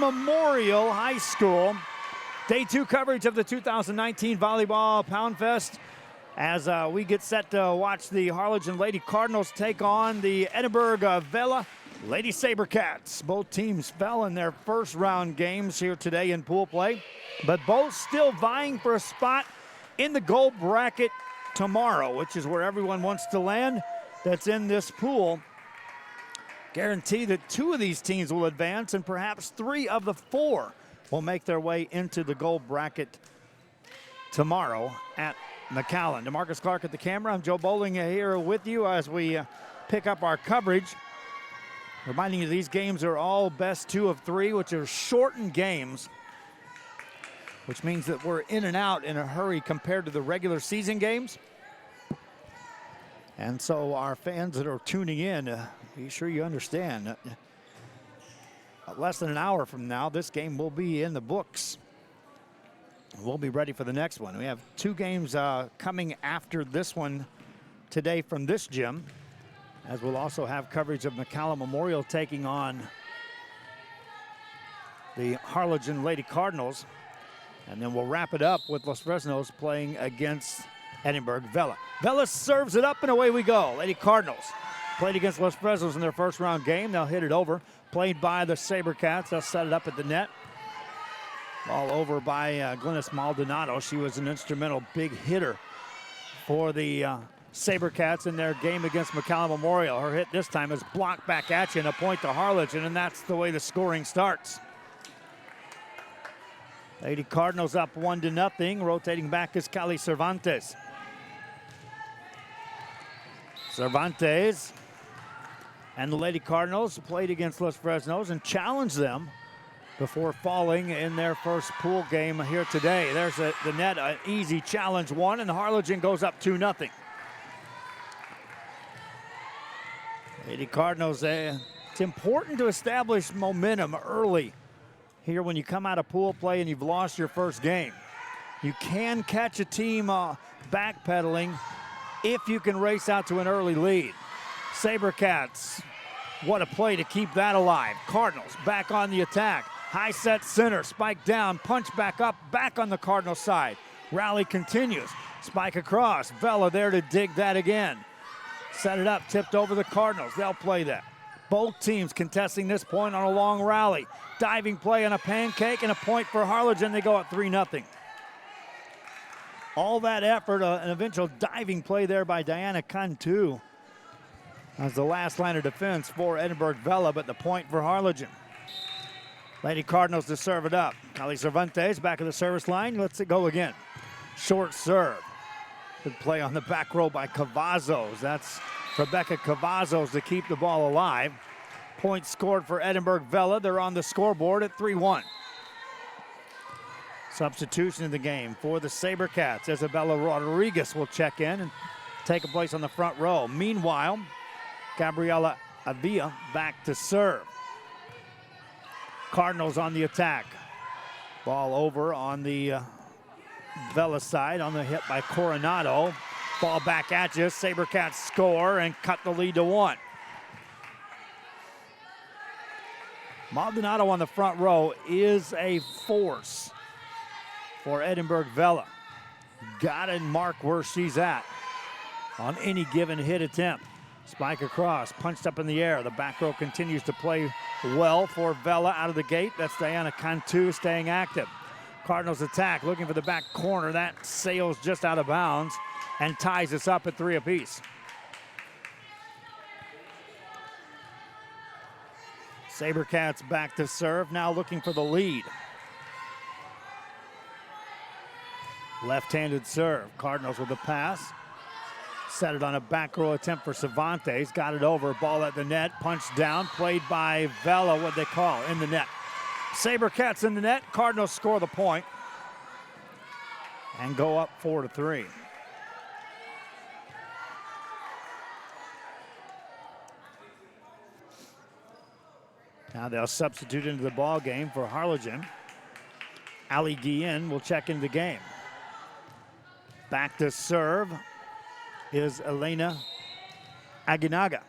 Memorial High School. Day 2 coverage of the 2019 Volleyball Poundfest as we get set to watch the Harlingen Lady Cardinals take on the Edinburg Vela Lady Sabercats. Both teams fell in their first round games here today in pool play, but both still vying for a spot in the gold bracket tomorrow, which is where everyone wants to land that's in this pool. Guarantee that 2 of these teams will advance and perhaps 3 of the 4 will make their way into the gold bracket tomorrow at McAllen. DeMarcus Clark at the camera. I'm Joe Bowling here with you as we pick up our coverage. Reminding you these games are all best 2 of 3, which are shortened games, which means that we're in and out in a hurry compared to the regular season games. And so our fans that are tuning in, be sure you understand, less than an hour from now, this game will be in the books. We'll be ready for the next one. We have 2 games coming after this one today from this gym, as we'll also have coverage of McAllen Memorial taking on the Harlingen Lady Cardinals. And then we'll wrap it up with Los Fresnos playing against Edinburg Vela. Vela serves it up and away we go. Lady Cardinals played against Los Fresnos in their first round game. They'll hit it over. Played by the Sabercats. They'll set it up at the net. Ball over by Glynis Maldonado. She was an instrumental big hitter for the Sabercats in their game against McAllen Memorial. Her hit this time is blocked back at you and a point to Harlingen, and that's the way the scoring starts. Lady Cardinals up 1-0. Rotating back is Cali Cervantes. Cervantes and the Lady Cardinals played against Los Fresnos and challenged them before falling in their first pool game here today. There's the net, an easy challenge one, and Harlingen goes up 2-0. Lady Cardinals, it's important to establish momentum early here when you come out of pool play and you've lost your first game. You can catch a team backpedaling if you can race out to an early lead. Sabercats, what a play to keep that alive. Cardinals back on the attack. High set center, spike down, punch back up, back on the Cardinal side. Rally continues, spike across. Vela there to dig that again. Set it up, tipped over the Cardinals. They'll play that. Both teams contesting this point on a long rally. Diving play on a pancake and a point for Harlingen. They go up 3-0. All that effort, an eventual diving play there by Diana Cantu as the last line of defense for Edinburg Vela, but the point for Harlingen. Lady Cardinals to serve it up. Cali Cervantes back of the service line. Let's it go again. Short serve. Good play on the back row by Cavazos. That's Rebecca Cavazos to keep the ball alive. Point scored for Edinburg Vela. They're on the scoreboard at 3-1. Substitution in the game for the Sabercats. Isabella Rodriguez will check in and take a place on the front row. Meanwhile, Gabriela Avila back to serve. Cardinals on the attack. Ball over on the Vela side on the hit by Coronado. Ball back at you. Sabercats score and cut the lead to 1. Maldonado on the front row is a force for Edinburg Vela. Got to mark where she's at on any given hit attempt. Spike across, punched up in the air. The back row continues to play well for Vela out of the gate. That's Diana Cantu staying active. Cardinals attack, looking for the back corner. That sails just out of bounds and ties us up at 3 apiece. Sabercats back to serve, now looking for the lead. Left-handed serve. Cardinals with the pass. Set it on a back row attempt for Cervantes. Got it over. Ball at the net. Punched down. Played by Vela. What they call in the net. Sabercats in the net. Cardinals score the point and go up 4-3. Now they'll substitute into the ball game for Harlingen. Ali Guillen will check into the game. Back to serve is Elena Aguinaga.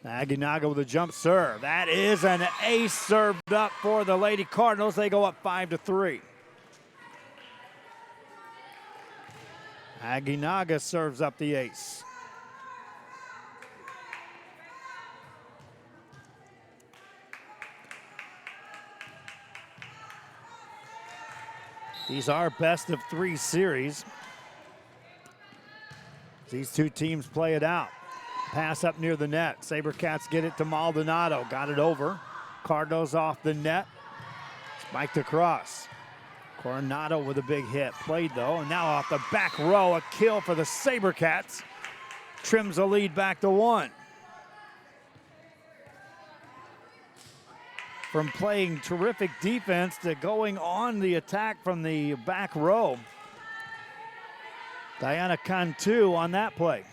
Aguinaga with a jump serve. That is an ace served up for the Lady Cardinals. They go up 5-3. Aguinaga serves up the ace. These are best of 3 series. These two teams play it out. Pass up near the net. SaberCats get it to Maldonado. Got it over. Cardinals off the net. Spiked across. Coronado with a big hit. Played though, and now off the back row, a kill for the SaberCats. Trims the lead back to 1. From playing terrific defense to going on the attack from the back row. Diana Cantu on that play.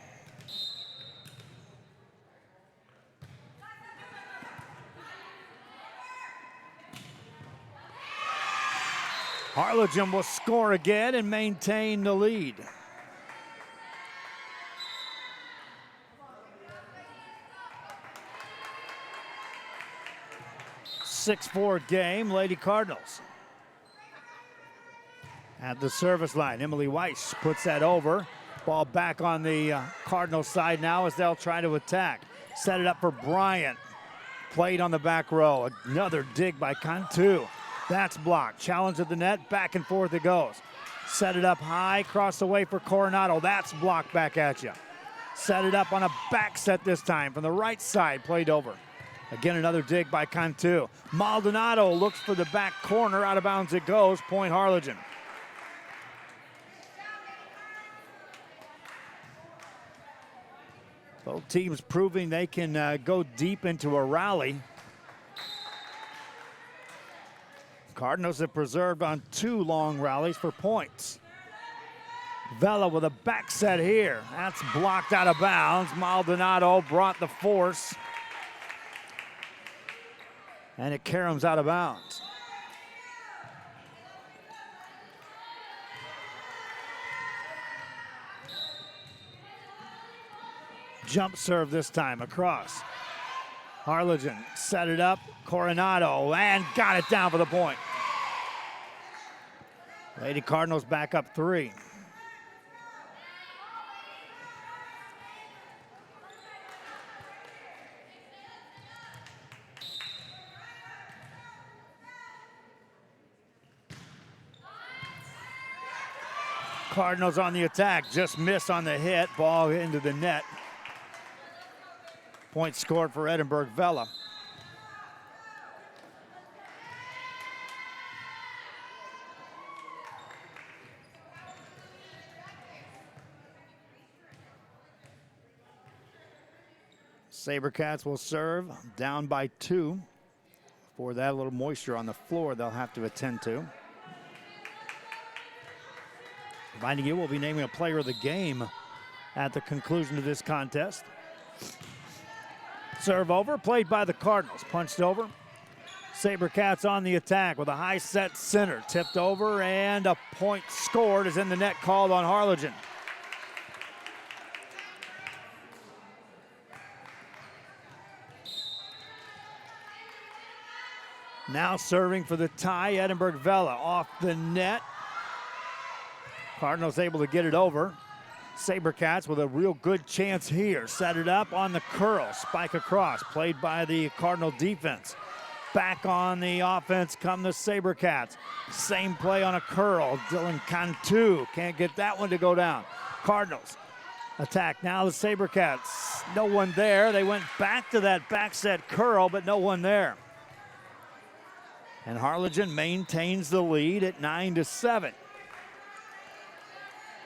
Harlingen will score again and maintain the lead. .6-4 game, Lady Cardinals. At the service line, Emily Weiss puts that over. Ball back on the Cardinals side now as they'll try to attack. Set it up for Bryant. Played on the back row. Another dig by Cantu. That's blocked. Challenge at the net. Back and forth it goes. Set it up high. Cross the way for Coronado. That's blocked back at you. Set it up on a back set this time from the right side. Played over. Again, another dig by Cantu. Maldonado looks for the back corner. Out of bounds it goes. Point Harlingen. Both teams proving they can go deep into a rally. Cardinals have preserved on 2 long rallies for points. Vela with a back set here. That's blocked out of bounds. Maldonado brought the force. And it caroms out of bounds. Jump serve this time across. Harlingen set it up. Coronado and got it down for the point. Lady Cardinals back up 3. Cardinals on the attack, just miss on the hit. Ball into the net. Point scored for Edinburg Vela. SaberCats will serve down by 2. For that, a little moisture on the floor they'll have to attend to. Reminding you, we'll be naming a player of the game at the conclusion of this contest. Serve over, played by the Cardinals. Punched over. SaberCats on the attack with a high set center. Tipped over and a point scored is in the net, called on Harlingen. Now serving for the tie, Edinburg Vela off the net. Cardinals able to get it over. SaberCats with a real good chance here. Set it up on the curl. Spike across. Played by the Cardinal defense. Back on the offense come the SaberCats. Same play on a curl. Dylan Cantu can't get that one to go down. Cardinals attack now the SaberCats. No one there. They went back to that back set curl, but no one there. And Harlingen maintains the lead at 9-7.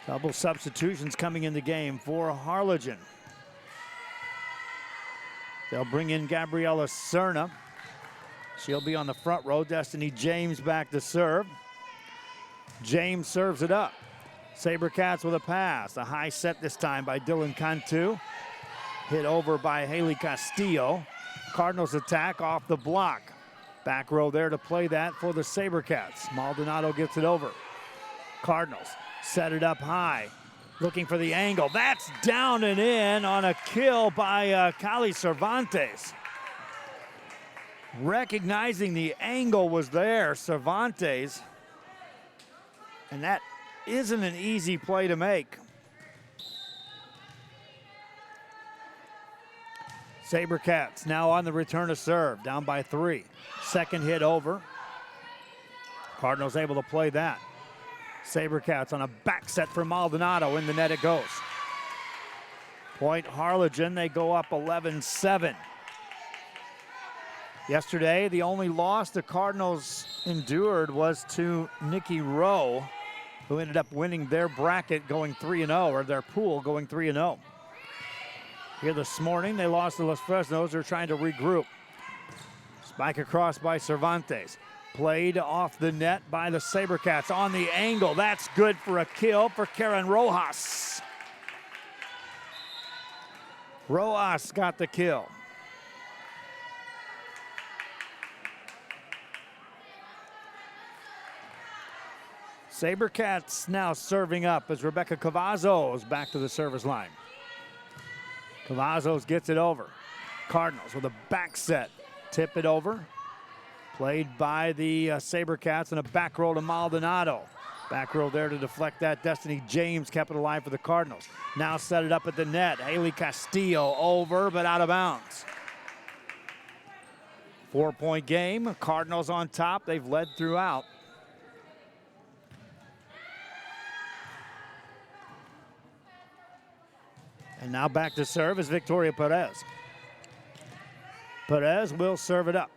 Double substitutions coming in the game for Harlingen. They'll bring in Gabriella Cerna. She'll be on the front row. Destiny James back to serve. James serves it up. SaberCats with a pass. A high set this time by Dylan Cantu. Hit over by Haley Castillo. Cardinals attack off the block. Back row there to play that for the SaberCats. Maldonado gets it over. Cardinals set it up high. Looking for the angle. That's down and in on a kill by Cali Cervantes. Recognizing the angle was there, Cervantes. And that isn't an easy play to make. SaberCats now on the return to serve, down by 3. Second hit over. Cardinals able to play that. SaberCats on a back set for Maldonado. In the net it goes. Point Harlingen, they go up 11-7. Yesterday, the only loss the Cardinals endured was to Nicky Rowe, who ended up winning their bracket going 3-0, or their pool going 3-0. Here this morning, they lost to Los Fresnos. They're trying to regroup. Spike across by Cervantes. Played off the net by the SaberCats on the angle. That's good for a kill for Karen Rojas. Rojas got the kill. SaberCats now serving up as Rebecca Cavazos back to the service line. Cavazos gets it over. Cardinals with a back set. Tip it over. Played by the SaberCats and a back roll to Maldonado. Back roll there to deflect that. Destiny James kept it alive for the Cardinals. Now set it up at the net. Haley Castillo over, but out of bounds. 4-point game. Cardinals on top. They've led throughout. And now back to serve is Victoria Perez. Perez will serve it up.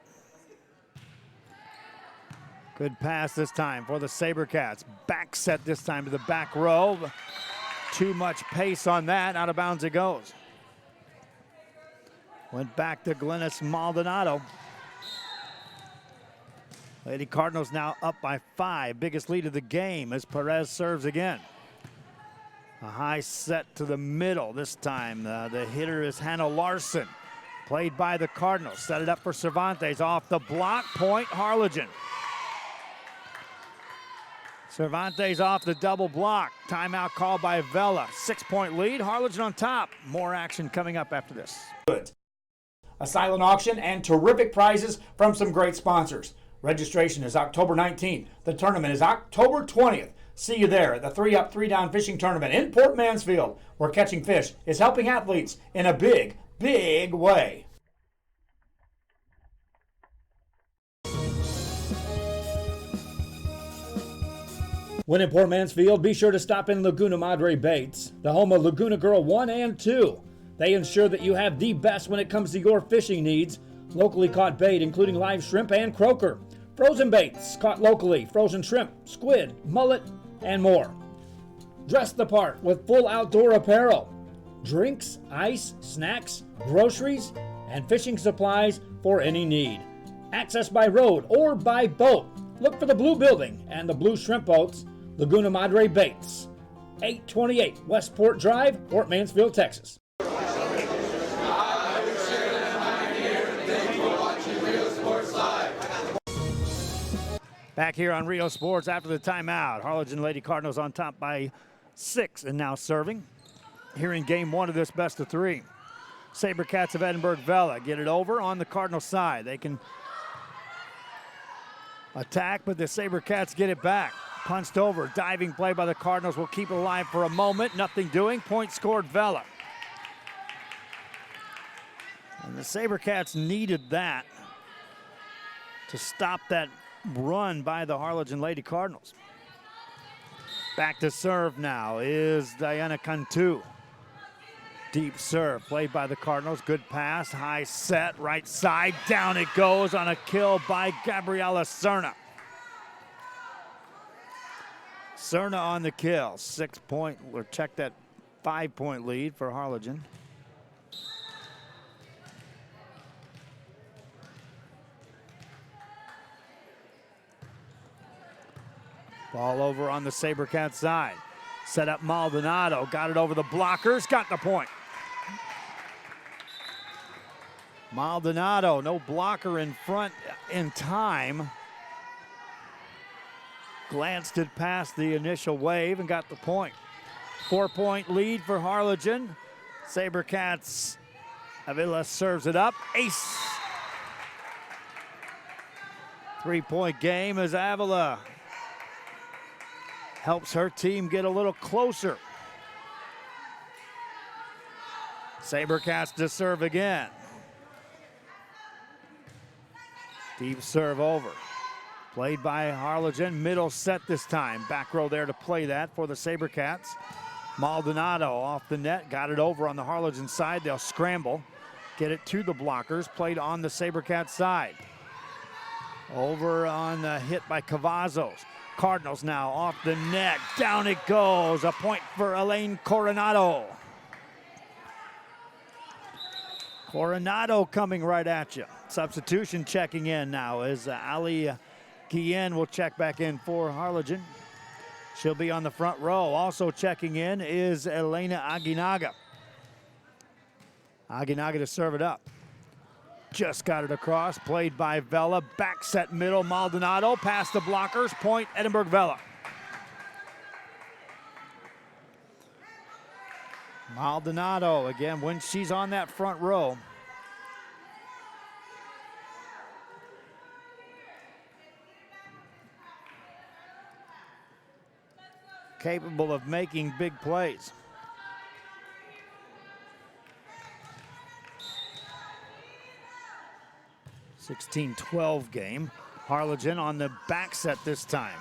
Good pass this time for the SaberCats. Back set this time to the back row. Too much pace on that. Out of bounds it goes. Went back to Glennis Maldonado. Lady Cardinals now up by 5. Biggest lead of the game as Perez serves again. A high set to the middle this time. The hitter is Hannah Larson. Played by the Cardinals. Set it up for Cervantes. Off the block. Point Harlingen. Cervantes off the double block. Timeout called by Vela. 6-point lead. Harlingen on top. More action coming up after this. Good. A silent auction and terrific prizes from some great sponsors. Registration is October 19th. The tournament is October 20th. See you there at the 3-up, 3-down fishing tournament in Port Mansfield, where catching fish is helping athletes in a big, big way. When in Port Mansfield, be sure to stop in Laguna Madre Baits, the home of Laguna Girl 1 and 2. They ensure that you have the best when it comes to your fishing needs. Locally caught bait, including live shrimp and croaker. Frozen baits, caught locally, frozen shrimp, squid, mullet, and more. Dress the part with full outdoor apparel. Drinks, ice, snacks, groceries, and fishing supplies for any need. Access by road or by boat. Look for the blue building and the blue shrimp boats, Laguna Madre Baits. 828 Westport Drive, Port Mansfield, Texas. Back here on Rio Sports after the timeout. Harlingen Lady Cardinals on top by 6 and now serving. Here in game 1 of this best of 3. SaberCats of Edinburg Vela get it over on the Cardinal side. They can attack, but the SaberCats get it back. Punched over, diving play by the Cardinals will keep it alive for a moment. Nothing doing, point scored Vela. And the SaberCats needed that to stop that run by the Harlingen Lady Cardinals. Back to serve now is Diana Cantu. Deep serve played by the Cardinals. Good pass, high set, right side. Down it goes on a kill by Gabriela Cerna. Cerna on the kill. 6-point, we'll check that 5-point lead for Harlingen. Ball over on the SaberCats side. Set up Maldonado, got it over the blockers, got the point. Maldonado, no blocker in front in time. Glanced it past the initial wave and got the point. 4-point lead for Harlingen. SaberCats, Vela serves it up. Ace. 3-point game as Avila helps her team get a little closer. SaberCats to serve again. Deep serve over. Played by Harlingen. Middle set this time. Back row there to play that for the SaberCats. Maldonado off the net. Got it over on the Harlingen side. They'll scramble. Get it to the blockers. Played on the SaberCats side. Over on the hit by Cavazos. Cardinals now off the net. Down it goes. A point for Elaine Coronado. Coronado coming right at you. Substitution checking in now as Ali Guillen will check back in for Harlingen. She'll be on the front row. Also checking in is Elena Aguinaga. Aguinaga to serve it up. Just got it across. Played by Vela. Back set middle. Maldonado past the blockers. Point Edinburg Vela. Maldonado again when she's on that front row. Capable of making big plays. (16-12) game. Harlingen on the back set this time.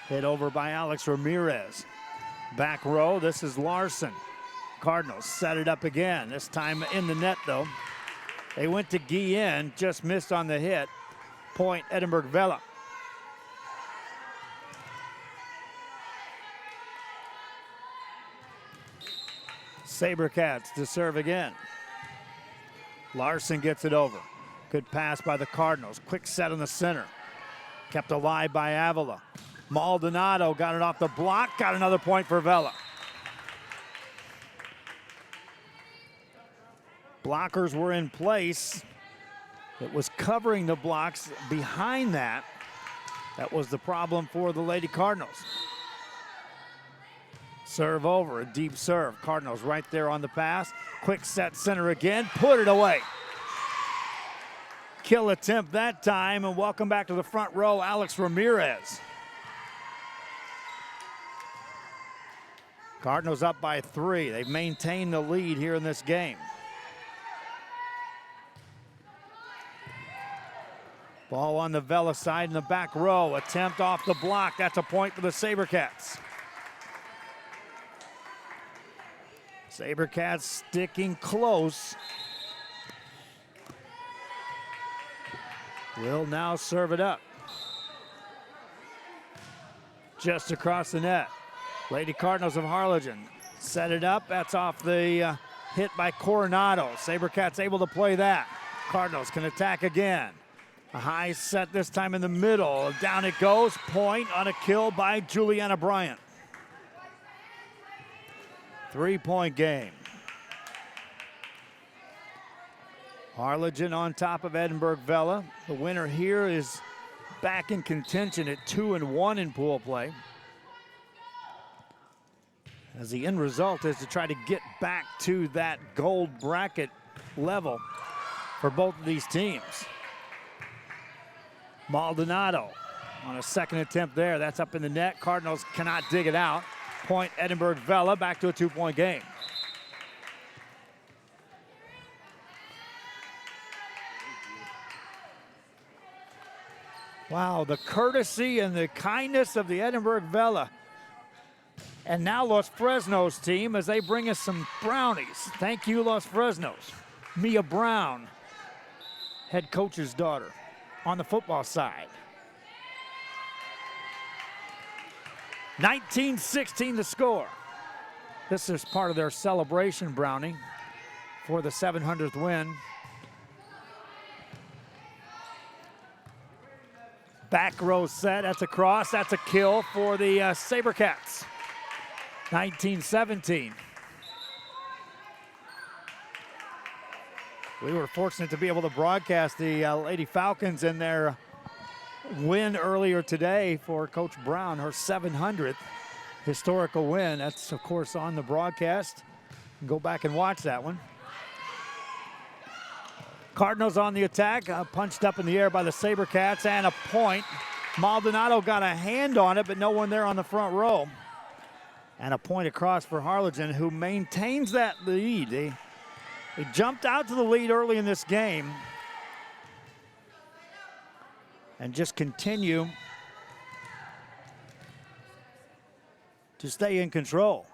Hit over by Alex Ramirez. Back row, this is Larson. Cardinals set it up again, this time in the net though. They went to Guillen, just missed on the hit. Point Edinburg Vela. SaberCats to serve again. Larson gets it over. Good pass by the Cardinals. Quick set in the center. Kept alive by Avila. Maldonado got it off the block. Got another point for Vela. Blockers were in place. It was covering the blocks behind that. That was the problem for the Lady Cardinals. Serve over, a deep serve. Cardinals right there on the pass. Quick set center again, put it away. Kill attempt that time, and welcome back to the front row, Alex Ramirez. Cardinals up by 3. They've maintained the lead here in this game. Ball on the Vela side in the back row. Attempt off the block. That's a point for the SaberCats. SaberCats sticking close. Will now serve it up. Just across the net. Lady Cardinals of Harlingen set it up. That's off the hit by Coronado. SaberCats able to play that. Cardinals can attack again. A high set this time in the middle. Down it goes. Point on a kill by Juliana Bryant. 3-point game. Harlingen on top of Edinburg Vela. The winner here is back in contention at 2-1 in pool play. As the end result is to try to get back to that gold bracket level for both of these teams. Maldonado on a second attempt there. That's up in the net. Cardinals cannot dig it out. Point Edinburg Vela, back to a 2-point game. Wow, the courtesy and the kindness of the Edinburg Vela. And now Los Fresnos team as they bring us some brownies. Thank you, Los Fresnos. Mia Brown, head coach's daughter on the football side. 19-16 to score. This is part of their celebration brownie for the 700th win. Back row set, that's a cross, that's a kill for the SaberCats. 19-17. We were fortunate to be able to broadcast the Lady Falcons in their win earlier today for Coach Brown, her 700th. historical win. That's, of course, on the broadcast. Go back and watch that one. Cardinals on the attack, punched up in the air by the SaberCats, and a point. Maldonado got a hand on it, but no one there on the front row. And a point across for Harlingen, who maintains that lead. They jumped out to the lead early in this game and just continue to stay in control.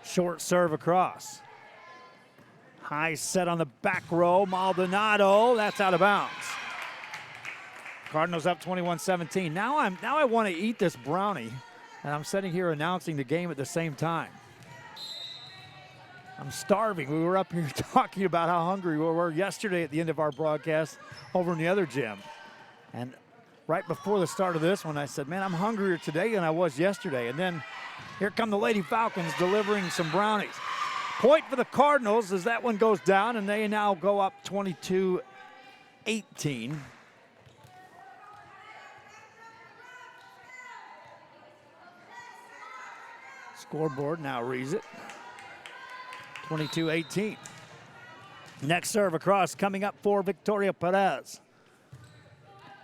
Short serve across. High set on the back row. Maldonado, that's out of bounds. Cardinals up 21-17. Now I want to eat this brownie, and I'm sitting here announcing the game at the same time. I'm starving. We were up here talking about how hungry we were yesterday at the end of our broadcast over in the other gym. And right before the start of this one, I said, man, I'm hungrier today than I was yesterday. And then here come the Lady Falcons delivering some brownies. Point for the Cardinals as that one goes down, and they now go up 22-18. Scoreboard now reads it. 22-18. Next serve across coming up for Victoria Perez.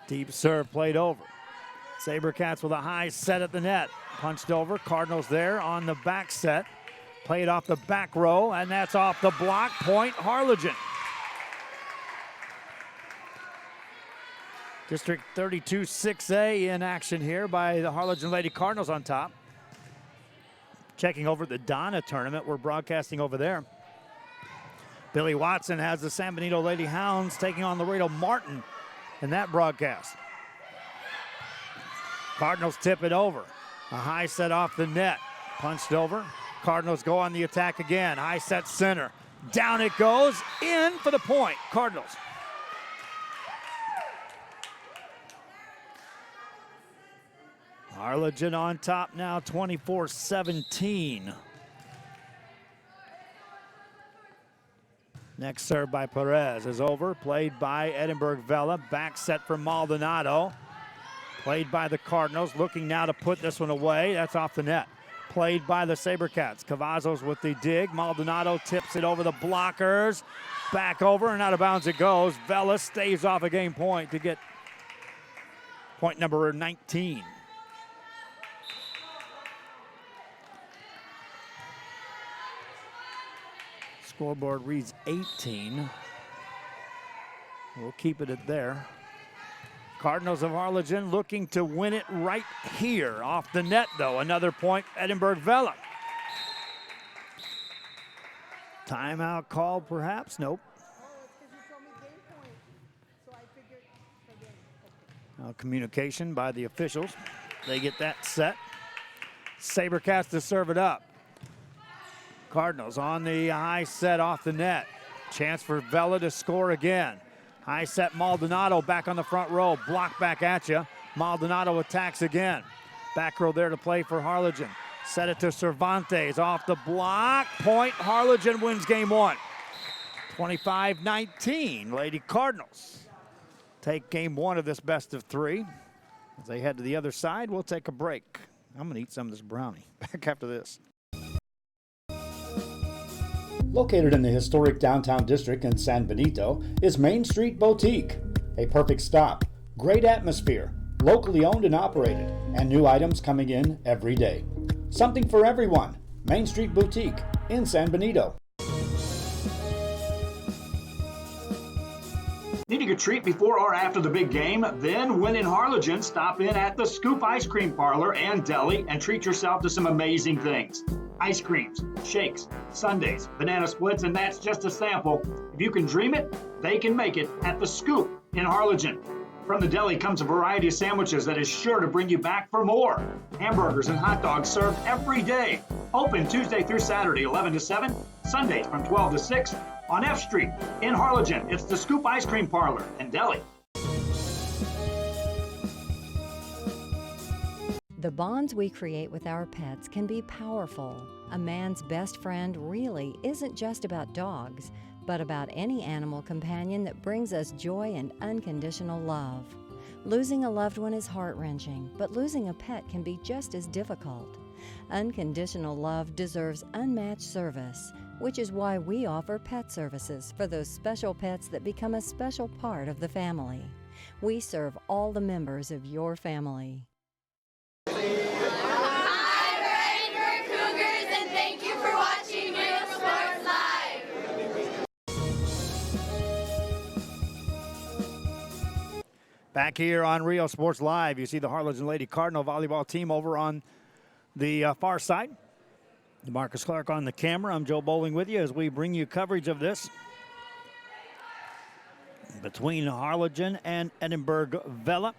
Deep serve played over. SaberCats with a high set at the net. Punched over. Cardinals there on the back set. Played off the back row, and that's off the block. Point Harlingen. District 32 6A in action here by the Harlingen Lady Cardinals on top. Checking over the Donna tournament. We're broadcasting over there. Billy Watson has the San Benito Lady Hounds taking on Laredo Martin in that broadcast. Cardinals tip it over. A high set off the net. Punched over. Cardinals go on the attack again. High set center. Down it goes. In for the point. Cardinals. Harlingen on top now, 24-17. Next serve by Perez is over. Played by Edinburg Vela. Back set for Maldonado. Played by the Cardinals. Looking now to put this one away. That's off the net. Played by the SaberCats. Cavazos with the dig. Maldonado tips it over the blockers. Back over and out of bounds it goes. Vela stays off a game point to get point number 19. Scoreboard reads 18. We'll keep it at there. Cardinals of Harlingen looking to win it right here. Off the net, though. Another point, Edinburg Vela. Timeout called, perhaps? Nope. Communication by the officials. They get that set. SaberCats to serve it up. Cardinals on the high set off the net. Chance for Vela to score again. High set Maldonado back on the front row. Block back at you. Maldonado attacks again. Back row there to play for Harlingen. Set it to Cervantes off the block. Point. Harlingen wins game one. 25-19. Lady Cardinals take game one of this best of three. As they head to the other side, we'll take a break. I'm going to eat some of this brownie. Back after this. Located in the historic downtown district in San Benito is Main Street Boutique. A perfect stop, great atmosphere, locally owned and operated, and new items coming in every day. Something for everyone. Main Street Boutique in San Benito. Needing a treat before or after the big game? Then when in Harlingen, stop in at the Scoop Ice Cream Parlor and Deli and treat yourself to some amazing things. Ice creams, shakes, sundaes, banana splits, and that's just a sample. If you can dream it, they can make it at the Scoop in Harlingen. From the deli comes a variety of sandwiches that is sure to bring you back for more. Hamburgers and hot dogs served every day. Open Tuesday through Saturday, 11 to 7, Sundays from 12 to 6 on F Street in Harlingen. It's the Scoop Ice Cream Parlor and Deli. The bonds we create with our pets can be powerful. A man's best friend really isn't just about dogs, but about any animal companion that brings us joy and unconditional love. Losing a loved one is heart-wrenching, but losing a pet can be just as difficult. Unconditional love deserves unmatched service, which is why we offer pet services for those special pets that become a special part of the family. We serve all the members of your family. Hi, we're Edinburg Cougars, and thank you for watching Real Sports Live. Back here on Real Sports Live, you see the Harlingen Lady Cardinal volleyball team over on the far side. Marcus Clark on the camera. I'm Joe Bowling with you as we bring you coverage of this between Harlingen and Edinburg Vela.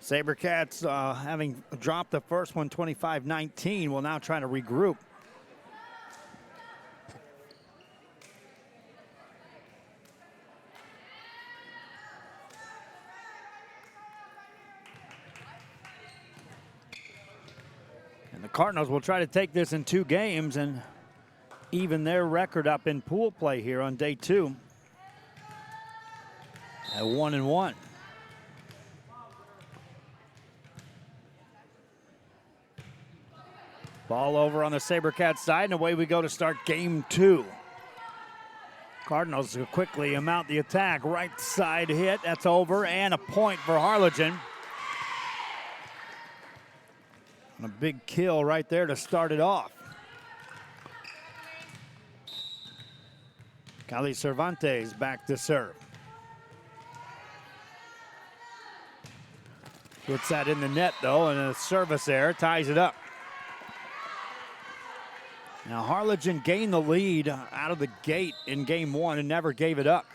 SaberCats, having dropped the first one 25-19, will now try to regroup. And the Cardinals will try to take this in 2 games and even their record up in pool play here on day 2 at 1-1. Ball over on the SaberCats side, and away we go to start game 2. Cardinals quickly mount the attack. Right side hit, that's over, and a point for Harlingen. And a big kill right there to start it off. Cali Cervantes back to serve. Puts that in the net, though, and a service error ties it up. Now Harlingen gained the lead out of the gate in game 1 and never gave it up.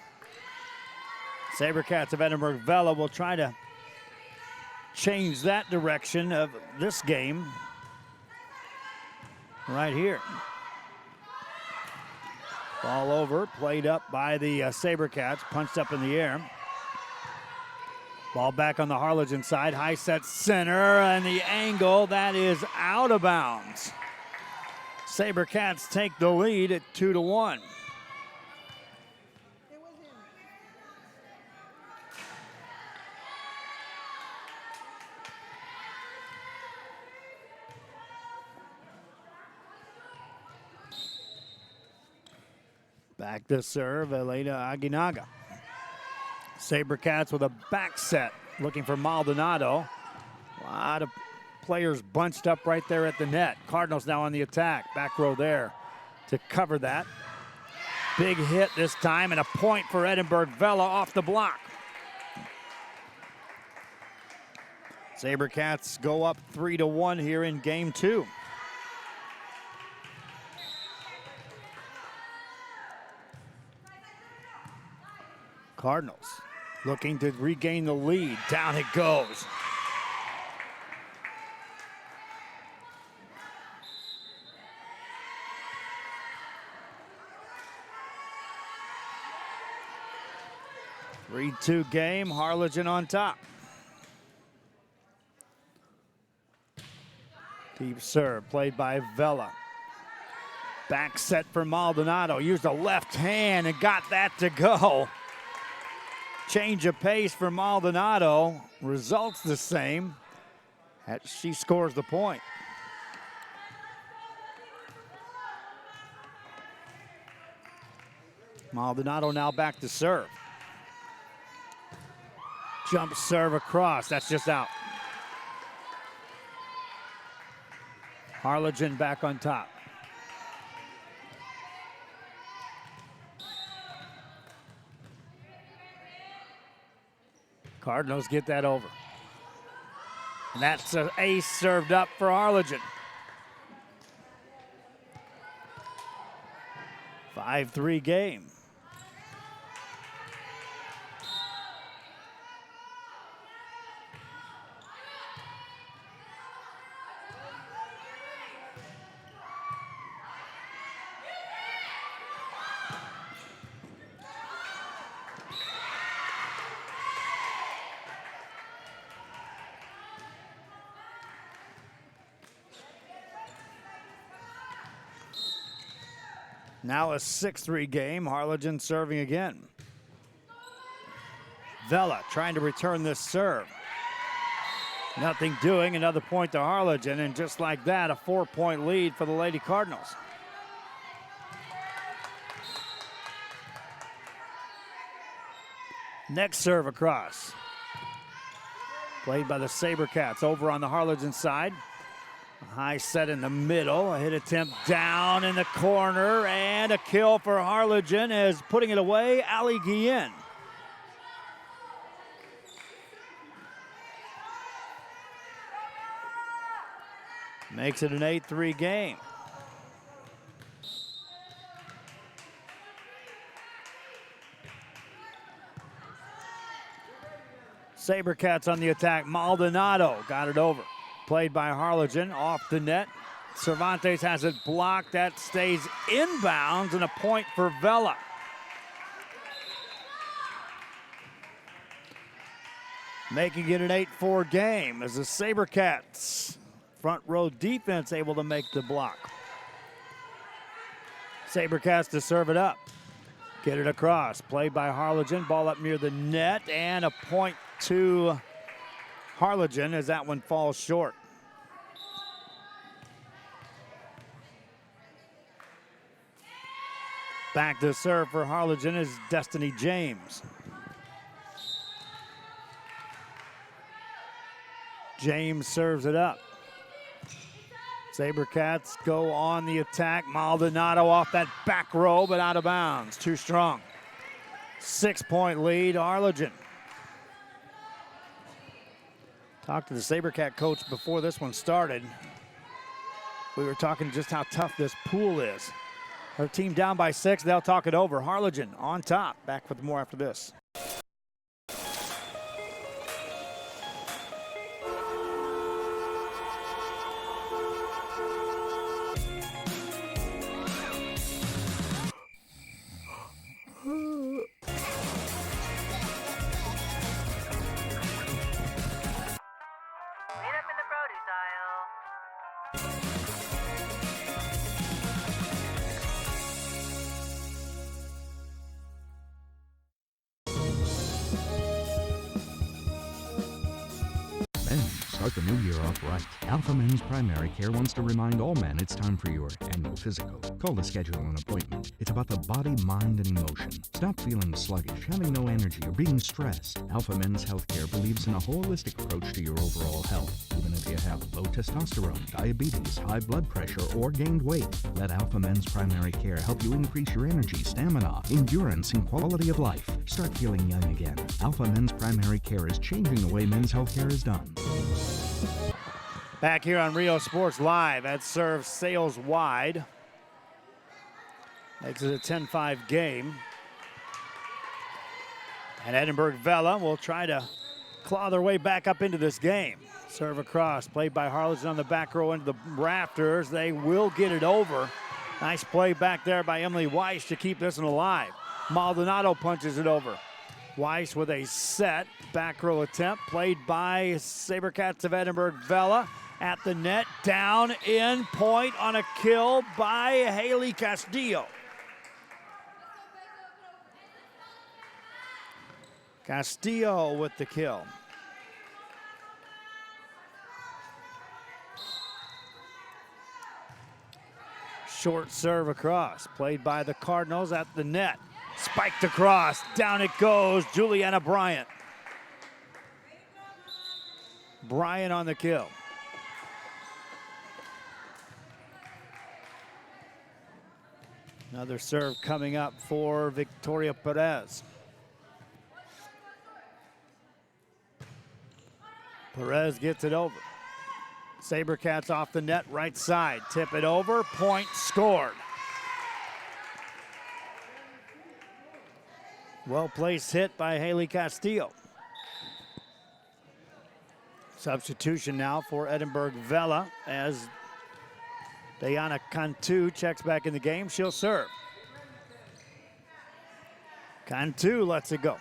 SaberCats of Edinburg Vela will try to change that direction of this game right here. Ball over, played up by the SaberCats, punched up in the air. Ball back on the Harlingen side, high set center, and the angle, that is out of bounds. SaberCats take the lead at 2-1. Back to serve, Elena Aguinaga. SaberCats with a back set, looking for Maldonado. A lot of players bunched up right there at the net. Cardinals now on the attack. Back row there to cover that. Big hit this time, and a point for Edinburg Vela off the block. SaberCats go up 3-1 here in game 2. Cardinals looking to regain the lead. Down it goes. Three-2 game, Harlingen on top. Deep serve played by Vela. Back set for Maldonado. Used a left hand and got that to go. Change of pace for Maldonado. Results the same. She scores the point. Maldonado now back to serve. Jump serve across. That's just out. Harlingen back on top. Cardinals get that over. And that's an ace served up for Harlingen. 5-3 game. Now a 6-3 game. Harlingen serving again. Vela trying to return this serve. Nothing doing. Another point to Harlingen, and just like that, a 4-point lead for the Lady Cardinals. Next serve across. Played by the SaberCats over on the Harlingen side. A high set in the middle. A hit attempt down in the corner, and a kill for Harlingen as putting it away, Ali Guillen. Makes it an 8-3 game. SaberCats on the attack. Maldonado got it over. Played by Harlingen off the net. Cervantes has it blocked. That stays inbounds, and a point for Vela. Making it an 8-4 game as the SaberCats front row defense able to make the block. SaberCats to serve it up. Get it across. Played by Harlingen. Ball up near the net, and a point to Harlingen as that one falls short. Back to serve for Harlingen is Destiny James. James serves it up. SaberCats go on the attack. Maldonado off that back row, but out of bounds. Too strong. 6-point lead, Harlingen. Talked to the SaberCat coach before this one started. We were talking just how tough this pool is. Her team down by 6, they'll talk it over. Harlingen on top. Back with more after this. Start the new year off right. Alpha Men's Primary Care wants to remind all men it's time for your annual physical. Call to schedule an appointment. It's about the body, mind, and emotion. Stop feeling sluggish, having no energy, or being stressed. Alpha Men's Healthcare believes in a holistic approach to your overall health. Even if you have low testosterone, diabetes, high blood pressure, or gained weight, let Alpha Men's Primary Care help you increase your energy, stamina, endurance, and quality of life. Start feeling young again. Alpha Men's Primary Care is changing the way men's healthcare is done. Back here on Rio Sports Live, that serve sails wide. Makes it a 10-5 game. And Edinburg Vela will try to claw their way back up into this game. Serve across, played by Harlingen on the back row into the rafters. They will get it over. Nice play back there by Emily Weiss to keep this one alive. Maldonado punches it over. Weiss with a set back row attempt, played by SaberCats of Edinburg Vela. At the net, down in point on a kill by Haley Castillo. Castillo with the kill. Short serve across, played by the Cardinals at the net. Spiked across, down it goes, Juliana Bryant. Bryant on the kill. Another serve coming up for Victoria Perez. Perez gets it over. SaberCats off the net, right side. Tip it over, point scored. Well-placed hit by Haley Castillo. Substitution now for Edinburg Vela as Diana Cantu checks back in the game. She'll serve. Cantu lets it go.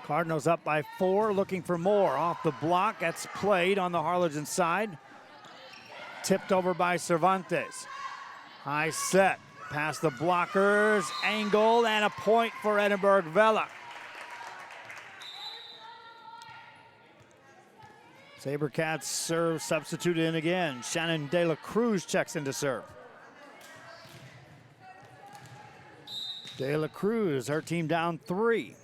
Cardinals up by 4, looking for more. Off the block, that's played on the Harlingen side. Tipped over by Cervantes. High set, Past the blockers, angle, and a point for Edinburg Vela. SaberCats serve substituted in again. Shannon De La Cruz checks in to serve. De La Cruz, her team down 3.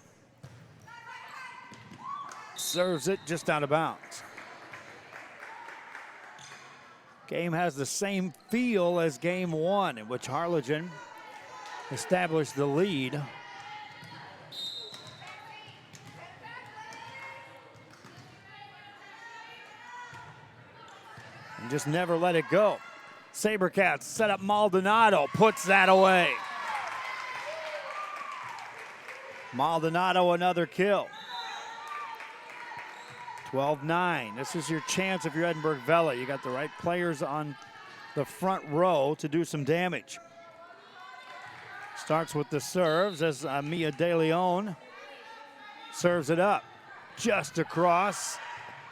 Serves it just out of bounds. Game has the same feel as game 1, in which Harlingen established the lead. And just never let it go. SaberCats set up Maldonado, puts that away. Maldonado, another kill. 12-9. This is your chance if you're Edinburg Vela. You got the right players on the front row to do some damage. Starts with the serves as Mia De Leon serves it up. Just across.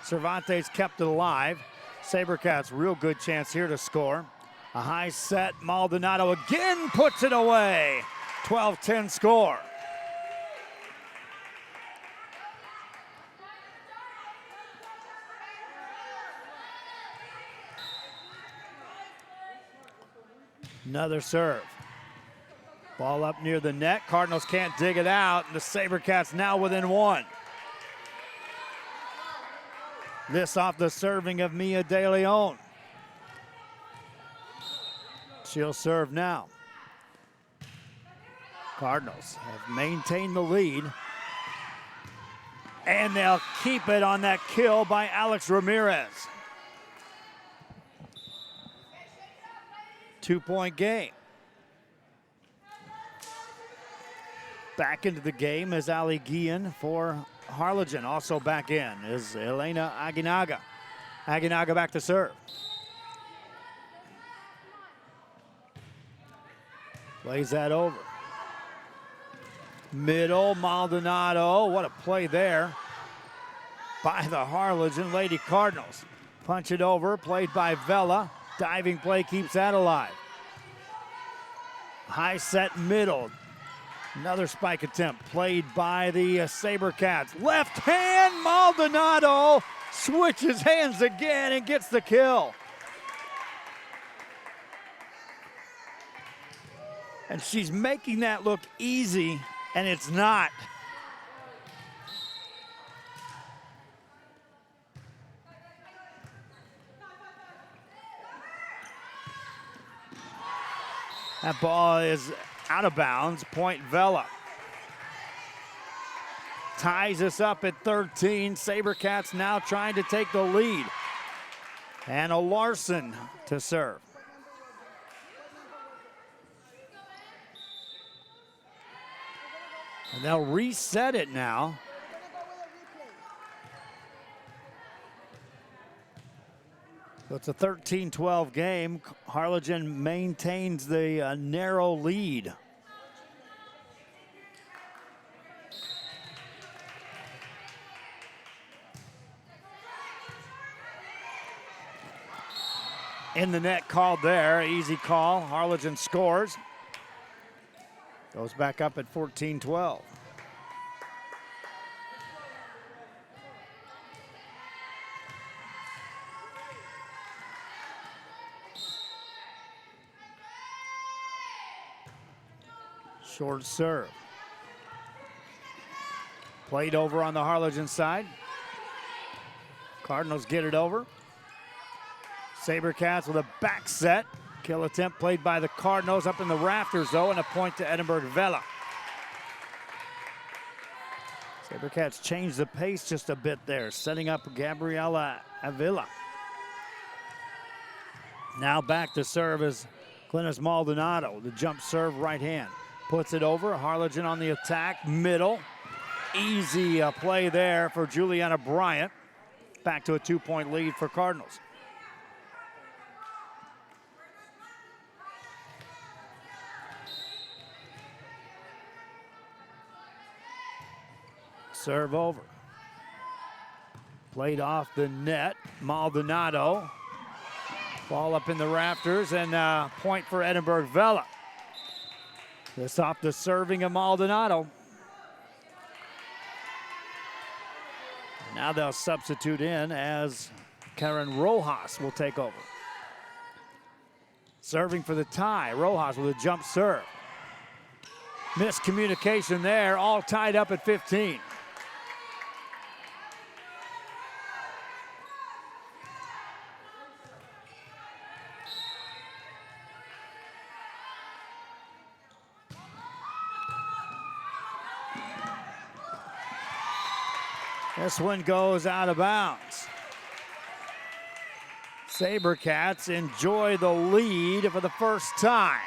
Cervantes kept it alive. SaberCats, real good chance here to score. A high set. Maldonado again puts it away. 12-10 score. Another serve. Ball up near the net. Cardinals can't dig it out. And the SaberCats now within 1. This off the serving of Mia De Leon. She'll serve now. Cardinals have maintained the lead. And they'll keep it on that kill by Alex Ramirez. 2-point game. Back into the game is Ali Guillen for Harlingen. Also back in is Elena Aguinaga. Aguinaga back to serve. Plays that over. Middle, Maldonado. What a play there by the Harlingen Lady Cardinals. Punch it over, played by Vela. Diving play keeps that alive. High set middle. Another spike attempt played by the SaberCats. Left hand, Maldonado switches hands again and gets the kill. And she's making that look easy, and it's not. That ball is out of bounds. Point Vela. Ties us up at 13. SaberCats now trying to take the lead. And a Larson to serve. And they'll reset it now. So it's a 13-12 game. Harlingen maintains the narrow lead. In the net called there, easy call. Harlingen scores. Goes back up at 14-12. Short serve. Played over on the Harlingen side. Cardinals get it over. SaberCats with a back set. Kill attempt played by the Cardinals up in the rafters though, and a point to Edinburg Vela. SaberCats changed the pace just a bit there, setting up Gabriela Avila. Now back to serve is Glynis Maldonado. The jump serve right hand. Puts it over. Harlingen on the attack. Middle. Easy play there for Juliana Bryant. Back to a 2-point lead for Cardinals. Serve over. Played off the net. Maldonado. Ball up in the rafters and point for Edinburg Vela. This off the serving of Maldonado. Now they'll substitute in as Karen Rojas will take over. Serving for the tie, Rojas with a jump serve. Miscommunication there, all tied up at 15. This one goes out of bounds. SaberCats enjoy the lead for the first time.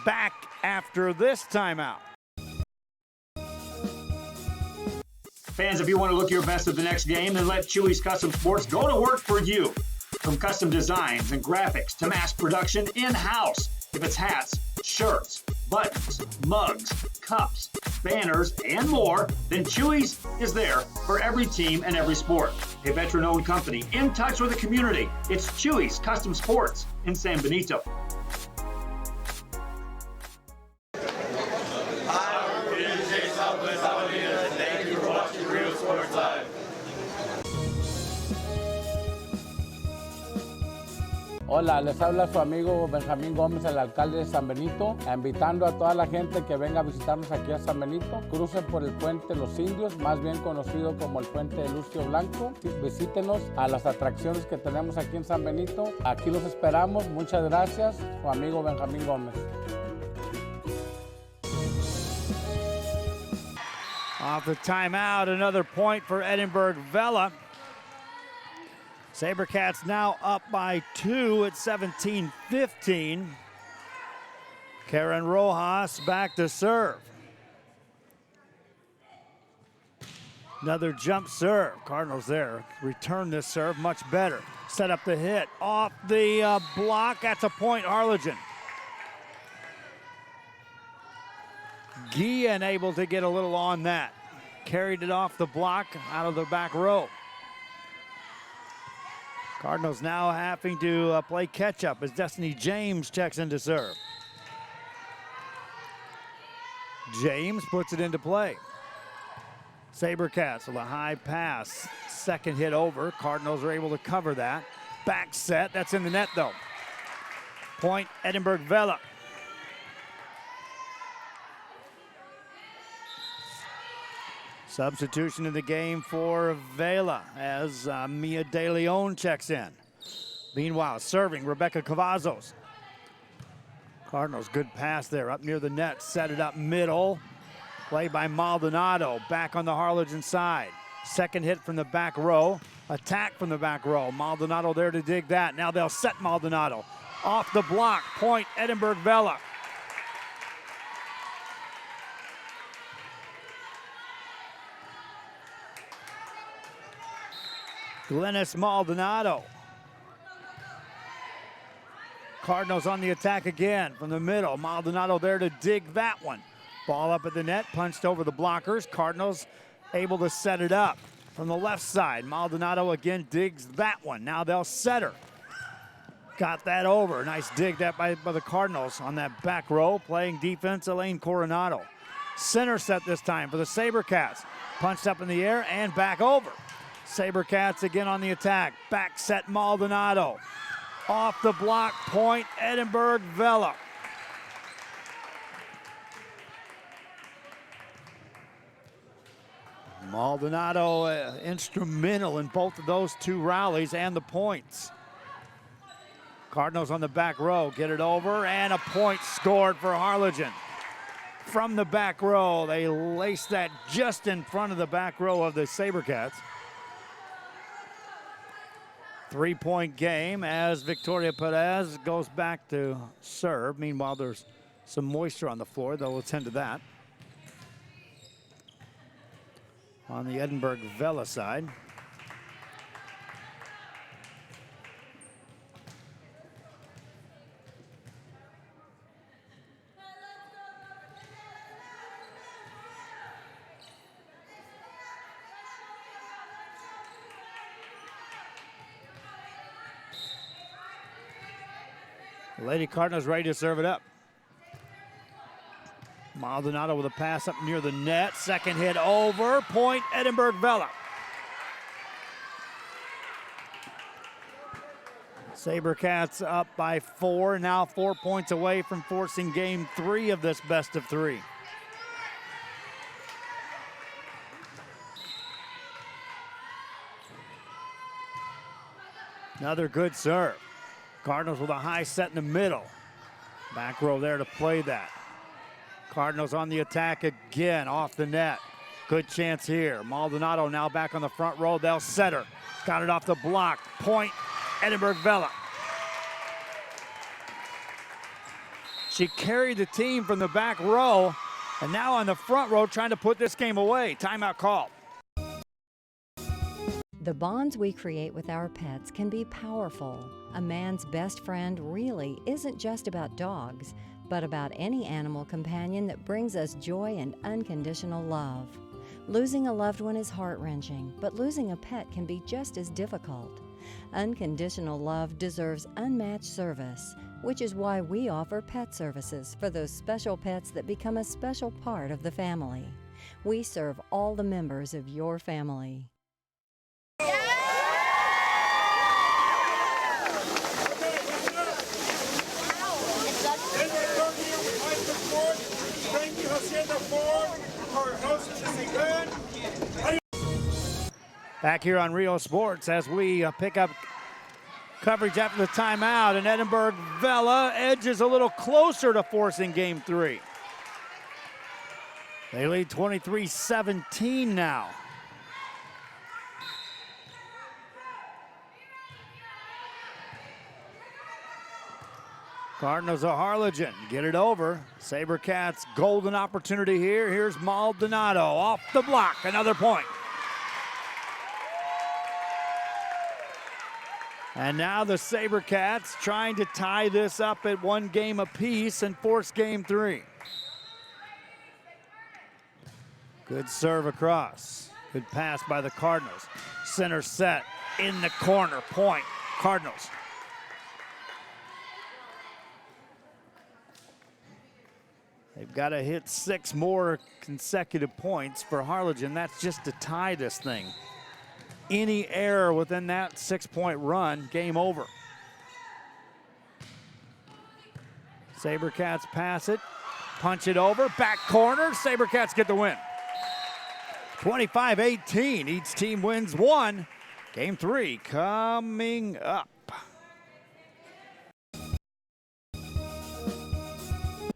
Back after this timeout. Fans, if you want to look your best at the next game, then let Chewy's Custom Sports go to work for you. From custom designs and graphics to mass production in-house. If it's hats, shirts, buttons, mugs, cups, banners, and more, then Chewy's is there for every team and every sport. A veteran-owned company in touch with the community. It's Chewy's Custom Sports in San Benito. Hola, les habla su amigo Benjamín Gómez, el alcalde de San Benito, invitando a toda la gente que venga a visitarnos aquí a San Benito. Crucen por el puente Los Indios, más bien conocido como el puente de Lucio Blanco. Visítenos a las atracciones que tenemos aquí en San Benito. Aquí los esperamos. Muchas gracias. Su amigo Benjamín Gómez. Off the timeout, another point for Edinburg Vela. SaberCats now up by 2 at 17-15. Karen Rojas back to serve. Another jump serve. Cardinals there. Return this serve much better. Set up the hit. Off the block. That's a point, Harlingen. Guillen able to get a little on that. Carried it off the block out of the back row. Cardinals now having to play catch-up as Destiny James checks in to serve. James puts it into play. SaberCats with a high pass. Second hit over. Cardinals are able to cover that. Back set. That's in the net, though. Point, Edinburg Vela. Substitution in the game for Vela as Mia De Leon checks in. Meanwhile, serving Rebecca Cavazos. Cardinals, good pass there up near the net. Set it up middle. Play by Maldonado. Back on the Harlingen side. Second hit from the back row. Attack from the back row. Maldonado there to dig that. Now they'll set Maldonado. Off the block. Point, Edinburg Vela. Glennis Maldonado. Cardinals on the attack again from the middle. Maldonado there to dig that one. Ball up at the net, punched over the blockers. Cardinals able to set it up from the left side. Maldonado again digs that one. Now they'll set her. Got that over. Nice dig that by the Cardinals on that back row. Playing defense, Elaine Coronado. Center set this time for the SaberCats. Punched up in the air and back over. SaberCats again on the attack. Back set Maldonado. Off the block, point, Edinburg Vela. Maldonado instrumental in both of those two rallies and the points. Cardinals on the back row, get it over, and a point scored for Harlingen. From the back row, they lace that just in front of the back row of the SaberCats. 3-point game as Victoria Perez goes back to serve. Meanwhile, there's some moisture on the floor. They'll attend to that. On the Edinburg Vela side. Lady Cardinals ready to serve it up. Maldonado with a pass up near the net. Second hit over. Point Edinburg Vela. SaberCats up by 4, now 4 points away from forcing game 3 of this best of 3. Another good serve. Cardinals with a high set in the middle. Back row there to play that. Cardinals on the attack again, off the net. Good chance here. Maldonado now back on the front row. They'll set her. Got it off the block. Point Edinburg Vela. She carried the team from the back row, and now on the front row trying to put this game away. Timeout call. The bonds we create with our pets can be powerful. A man's best friend really isn't just about dogs, but about any animal companion that brings us joy and unconditional love. Losing a loved one is heart-wrenching, but losing a pet can be just as difficult. Unconditional love deserves unmatched service, which is why we offer pet services for those special pets that become a special part of the family. We serve all the members of your family. Back here on Rio Sports as we pick up coverage after the timeout, and Edinburg Vela edges a little closer to forcing game 3. They lead 23-17 now. Cardinals of Harlingen get it over. SaberCats golden opportunity here. Here's Maldonado off the block, another point. And now the SaberCats trying to tie this up at 1 game apiece and force game 3. Good serve across. Good pass by the Cardinals. Center set in the corner. Point Cardinals. They've got to hit 6 more consecutive points for Harlingen. That's just to tie this thing. Any error within that 6-point run, game over. SaberCats pass it, punch it over, back corner. SaberCats get the win. 25-18, each team wins 1. Game 3 coming up.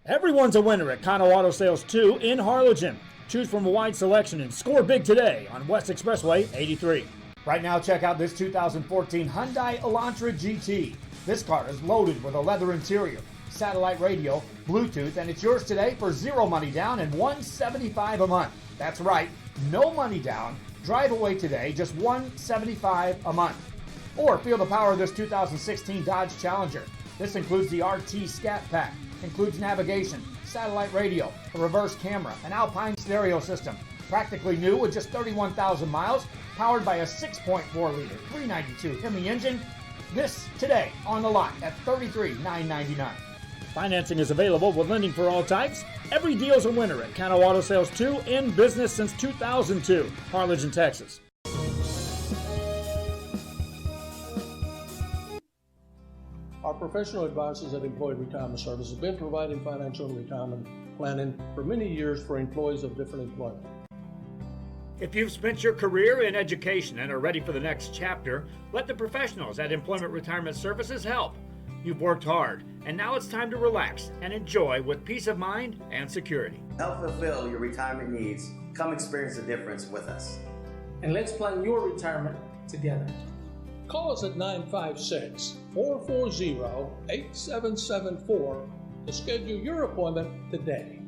Everyone's a winner at Kano Auto Sales 2 in Harlingen. Choose from a wide selection and score big today on West Expressway 83. Right now, check out this 2014 Hyundai Elantra GT. This car is loaded with a leather interior, satellite radio, Bluetooth, and it's yours today for 0 money down and $175 a month. That's right, no money down. Drive away today, just $175 a month. Or feel the power of this 2016 Dodge Challenger. This includes the RT Scat Pack, includes navigation, satellite radio, a reverse camera, an Alpine stereo system. Practically new with just 31,000 miles, powered by a 6.4-liter 392 Hemi engine. This today on the lot at $33,999. Financing is available with lending for all types. Every deal's a winner at Kano Auto Sales 2, in business since 2002, Harlingen, Texas. Our professional advisors at Employee Retirement Service have been providing financial and retirement planning for many years for employees of different employment. If you've spent your career in education and are ready for the next chapter, let the professionals at Employment Retirement Services help. You've worked hard, and now it's time to relax and enjoy with peace of mind and security. Help fulfill your retirement needs. Come experience the difference with us. And let's plan your retirement together. Call us at 956-440-8774 to schedule your appointment today.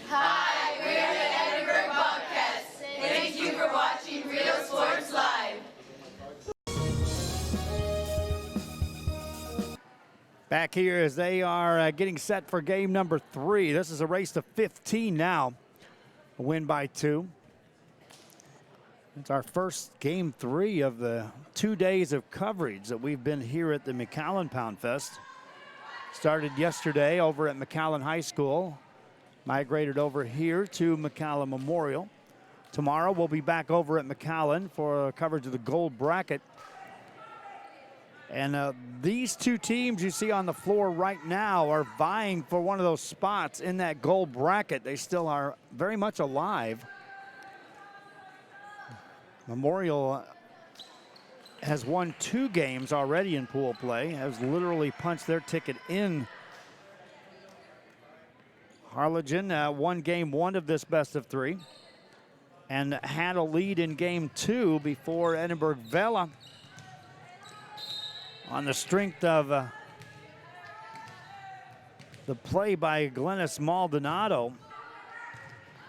Hi, we're the Edinburg Bobcats. Thank you for watching Real Sports Live. Back here as they are getting set for game number 3. This is a race to 15 now. A win by 2. It's our first game 3 of the 2 days of coverage that we've been here at the McAllen Poundfest. Started yesterday over at McAllen High School. Migrated over here to McAllen Memorial. Tomorrow we'll be back over at McAllen for coverage of the gold bracket. And these two teams you see on the floor right now are vying for one of those spots in that gold bracket. They still are very much alive. Memorial has won 2 games already in pool play, has literally punched their ticket in. Harlingen won game 1 of this best of 3 and had a lead in game 2 before Edinburg Vela, on the strength of the play by Glennis Maldonado,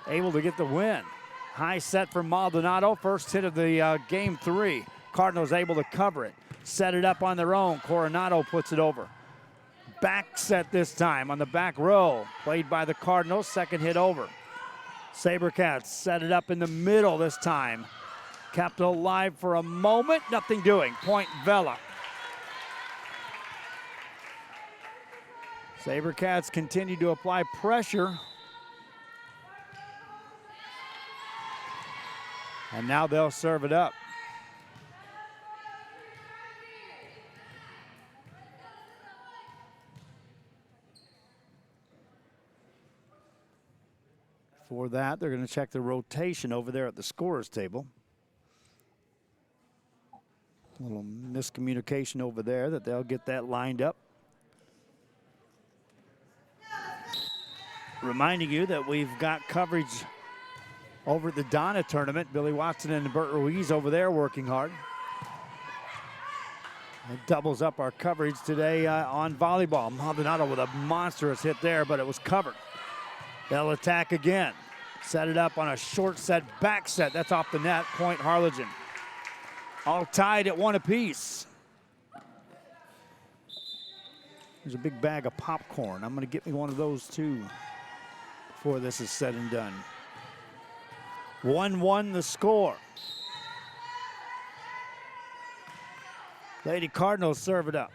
able to get the win. High set for Maldonado, first hit of the game 3. Cardinals able to cover it, set it up on their own. Coronado puts it over. Back set this time on the back row, played by the Cardinals, second hit over. Sabercats set it up in the middle this time. Kept it alive for a moment, nothing doing. Point Vela. Sabercats continue to apply pressure. And now they'll serve it up. For that, they're going to check the rotation over there at the scorer's table. A little miscommunication over there that they'll get that lined up. Reminding you that we've got coverage over at the Donna tournament. Billy Watson and Bert Ruiz over there working hard. It doubles up our coverage today on volleyball. Maldonado with a monstrous hit there, but it was covered. They'll attack again. Set it up on a short set, back set. That's off the net. Point Harlingen. All tied at 1 apiece. There's a big bag of popcorn. I'm going to get me one of those too before this is said and done. 1-1 the score. Lady Cardinals serve it up.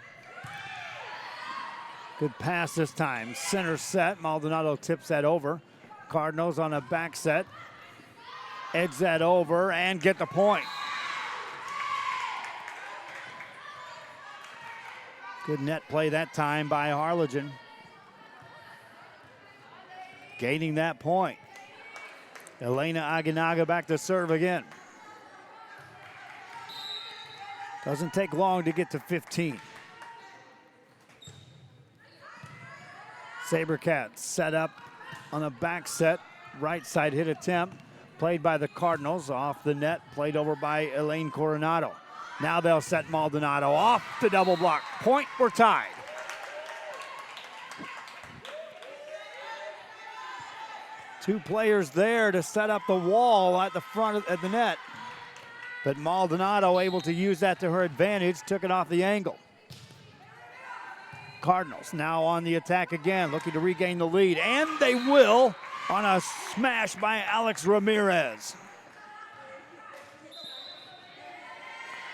Good pass this time. Center set. Maldonado tips that over. Cardinals on a back set. Edge that over and get the point. Good net play that time by Harlingen. Gaining that point. Elena Aguinaga back to serve again. Doesn't take long to get to 15. Sabercats set up on a back set. Right side hit attempt. Played by the Cardinals off the net. Played over by Elaine Coronado. Now they'll set Maldonado off the double block. Point, we're tied. Two players there to set up the wall at the front of the net. But Maldonado able to use that to her advantage, took it off the angle. Cardinals now on the attack again, looking to regain the lead, and they will on a smash by Alex Ramirez.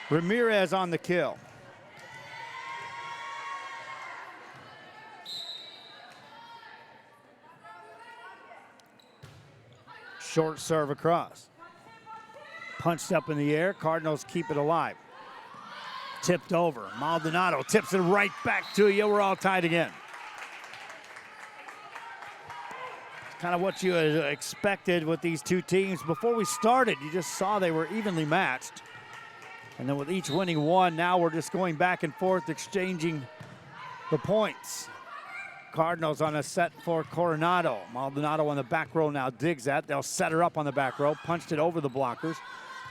Ramirez on the kill. Short serve across. Punched up in the air. Cardinals keep it alive. Tipped over. Maldonado tips it right back to you. We're all tied again. It's kind of what you had expected with these two teams. Before we started, you just saw they were evenly matched. And then with each winning one, now we're just going back and forth, exchanging the points. Cardinals on a set for Coronado. Maldonado on the back row now digs that. They'll set her up on the back row. Punched it over the blockers.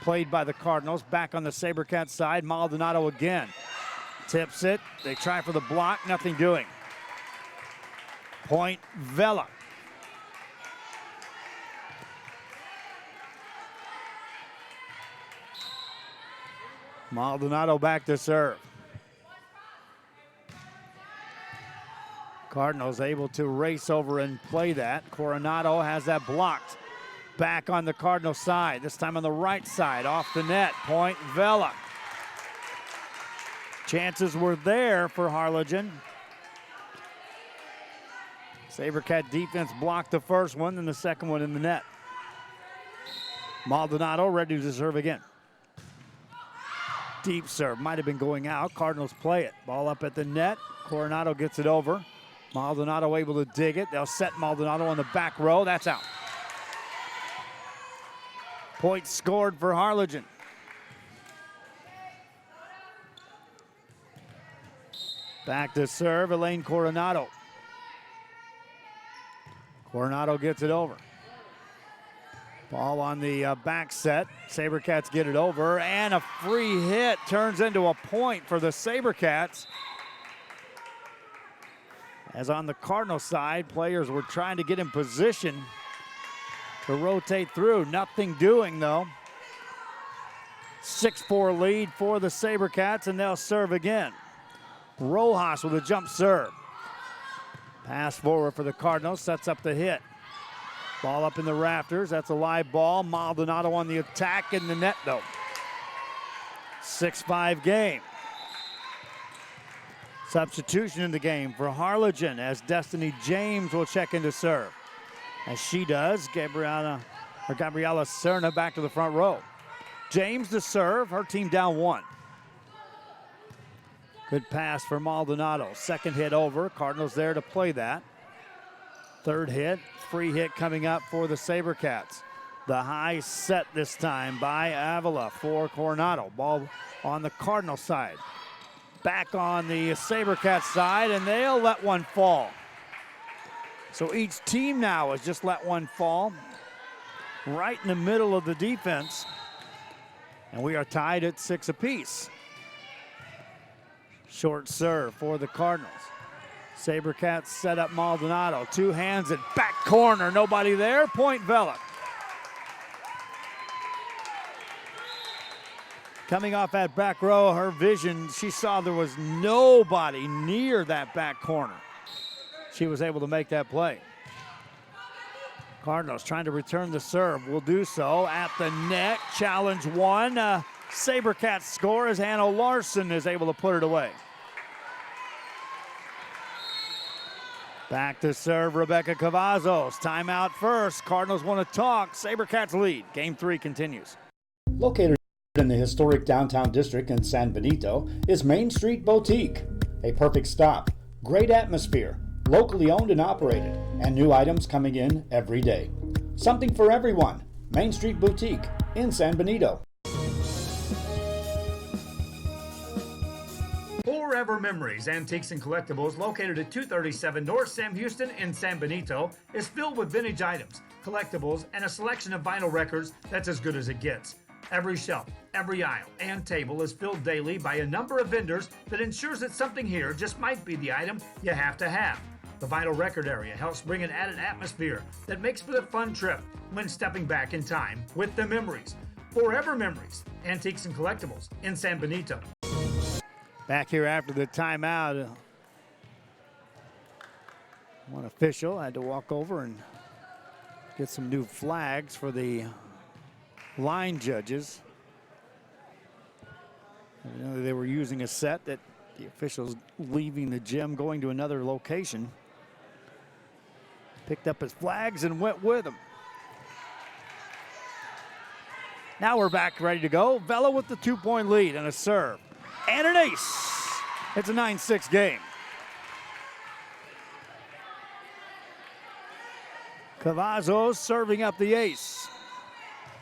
Played by the Cardinals. Back on the Sabercat side. Maldonado again. Tips it. They try for the block. Nothing doing. Point Vela. Maldonado back to serve. Cardinals able to race over and play that. Coronado has that blocked. Back on the Cardinal side, this time on the right side, off the net. Point Vela. Chances were there for Harlingen. SaberCat defense blocked the first one, and the second one in the net. Maldonado ready to serve again. Deep serve, might have been going out. Cardinals play it. Ball up at the net. Coronado gets it over. Maldonado able to dig it. They'll set Maldonado on the back row. That's out. Point scored for Harlingen. Back to serve, Elaine Coronado. Coronado gets it over. Ball on the back set. SaberCats get it over, and a free hit turns into a point for the SaberCats. As on the Cardinal side, players were trying to get in position to rotate through. Nothing doing, though. 6-4 lead for the SaberCats, and they'll serve again. Rojas with a jump serve. Pass forward for the Cardinals, sets up the hit. Ball up in the rafters, that's a live ball. Maldonado on the attack in the net, though. 6-5 game. Substitution in the game for Harlingen as Destiny James will check in to serve. As she does, Gabriela Serna back to the front row. James to serve, her team down 1. Good pass for Maldonado. Second hit over. Cardinals there to play that. Third hit, free hit coming up for the SaberCats. The high set this time by Avila for Coronado. Ball on the Cardinal side. Back on the SaberCats side, and they'll let one fall. So each team now has just let one fall right in the middle of the defense. And we are tied at 6 apiece. Short serve for the Cardinals. SaberCats set up Maldonado. 2 hands at back corner. Nobody there. Point Vela. Coming off that back row, her vision, she saw there was nobody near that back corner. She was able to make that play. Cardinals trying to return the serve. Will do so at the net. Challenge 1. SaberCats score as Hannah Larson is able to put it away. Back to serve Rebecca Cavazos. Timeout first. Cardinals want to talk. SaberCats lead. Game 3 continues. Located in the historic downtown district in San Benito is Main Street Boutique. A perfect stop, great atmosphere, locally owned and operated, and new items coming in every day. Something for everyone. Main Street Boutique in San Benito. Forever Memories Antiques and Collectibles, located at 237 North Sam Houston in San Benito, is filled with vintage items, collectibles, and a selection of vinyl records that's as good as it gets. Every shelf, every aisle, and table is filled daily by a number of vendors that ensures that something here just might be the item you have to have. The vinyl record area helps bring an added atmosphere that makes for a fun trip when stepping back in time with the memories. Forever Memories Antiques and Collectibles in San Benito. Back here after the timeout. One official had to walk over and get some new flags for the line judges. They were using a set that the officials leaving the gym, going to another location. Picked up his flags and went with them. Now we're back ready to go. Vela with the 2-point lead and a serve. And an ace. It's a 9-6 game. Cavazos serving up the ace.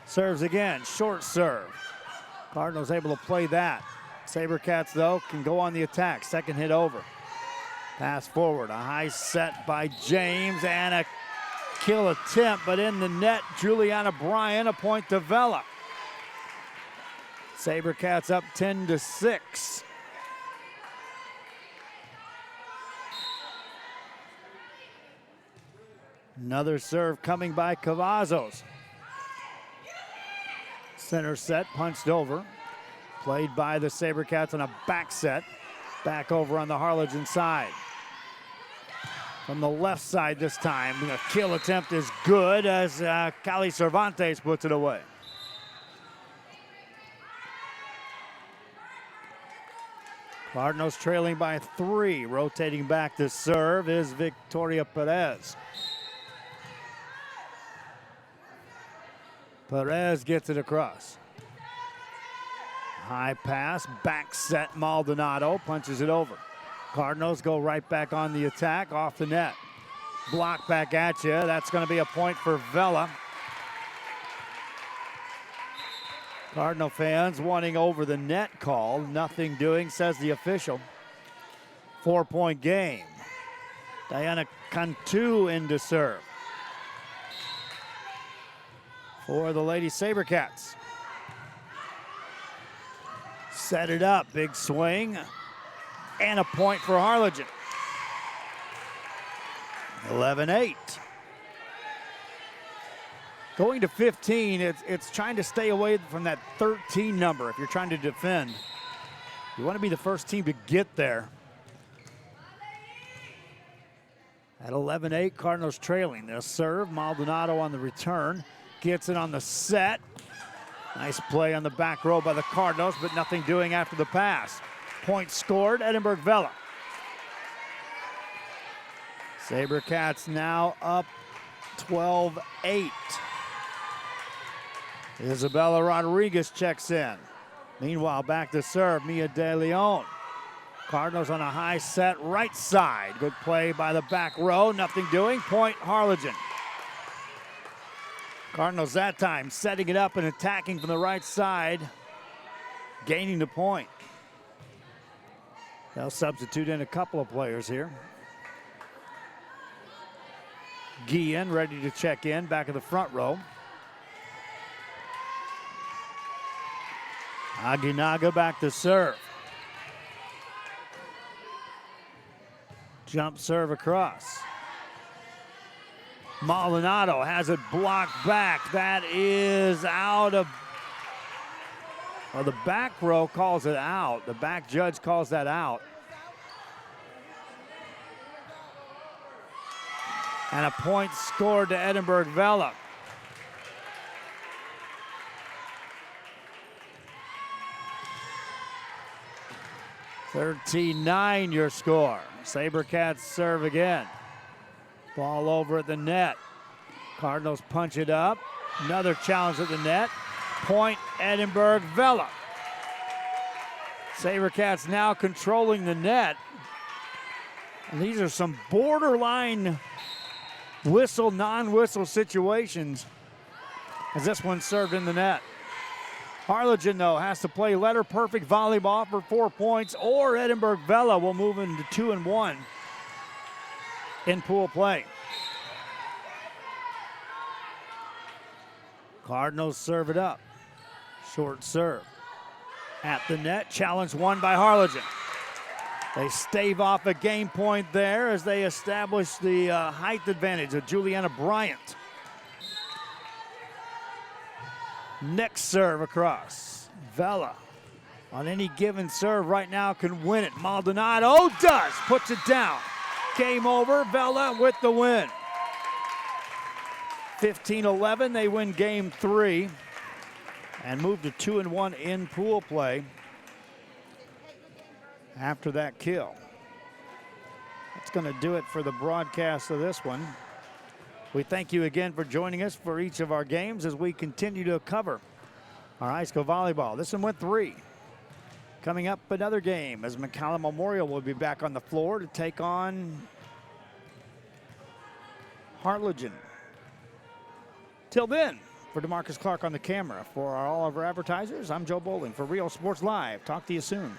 Serves again, short serve. Cardinals able to play that. SaberCats, though, can go on the attack. Second hit over. Pass forward, a high set by James and a kill attempt, but in the net, Juliana Bryan, a point to Vela. SaberCats up 10-6. Another serve coming by Cavazos. Center set, punched over. Played by the SaberCats on a back set. Back over on the Harlingen side. From the left side this time, the kill attempt is good as Cali Cervantes puts it away. Cardinals trailing by 3. Rotating back to serve is Victoria Perez. Perez gets it across. High pass, back set. Maldonado punches it over. Cardinals go right back on the attack, off the net. Block back at you. That's going to be a point for Vela. Cardinal fans wanting over the net call. Nothing doing, says the official. 4-point game. Diana Cantu in to serve for the Lady Sabercats. Set it up, big swing, and a point for Harlingen. 11-8. Going to 15, it's trying to stay away from that 13 number if you're trying to defend. You want to be the first team to get there. At 11-8, Cardinals trailing. They'll serve. Maldonado on the return. Gets it on the set. Nice play on the back row by the Cardinals, but nothing doing after the pass. Point scored, Edinburg Vela. Sabercats now up 12-8. Isabella Rodriguez checks in. Meanwhile, back to serve, Mia De Leon. Cardinals on a high set right side. Good play by the back row, nothing doing. Point Harlingen. Cardinals that time setting it up and attacking from the right side, gaining the point. They'll substitute in a couple of players here. Guillen ready to check in, back of the front row. Aguinaga back to serve. Jump serve across. Maldonado has it blocked back. That is out of, well, the back row calls it out. The back judge calls that out. And a point scored to Edinburg Vela. (13-9) your score. Sabercats serve again. Ball over at the net. Cardinals punch it up. Another challenge at the net. Point Edinburg Vela. Sabercats now controlling the net. And these are some borderline whistle, non-whistle situations as this one served in the net. Harlingen, though, has to play letter-perfect volleyball for 4 points, or Edinburg Vela will move into 2-1 in pool play. Cardinals serve it up. Short serve. At the net, challenge won by Harlingen. They stave off a game point there as they establish the height advantage of Juliana Bryant. Next serve across. Vela on any given serve right now can win it. Maldonado does, puts it down. Game over, Vela with the win. 15-11, they win game 3 and move to 2-1 in pool play after that kill. That's going to do it for the broadcast of this one. We thank you again for joining us for each of our games as we continue to cover our high school volleyball. This one went 3. Coming up, another game as McCallum Memorial will be back on the floor to take on Harlingen. Till then, for DeMarcus Clark on the camera, for all of our advertisers, I'm Joe Bowling for Real Sports Live. Talk to you soon.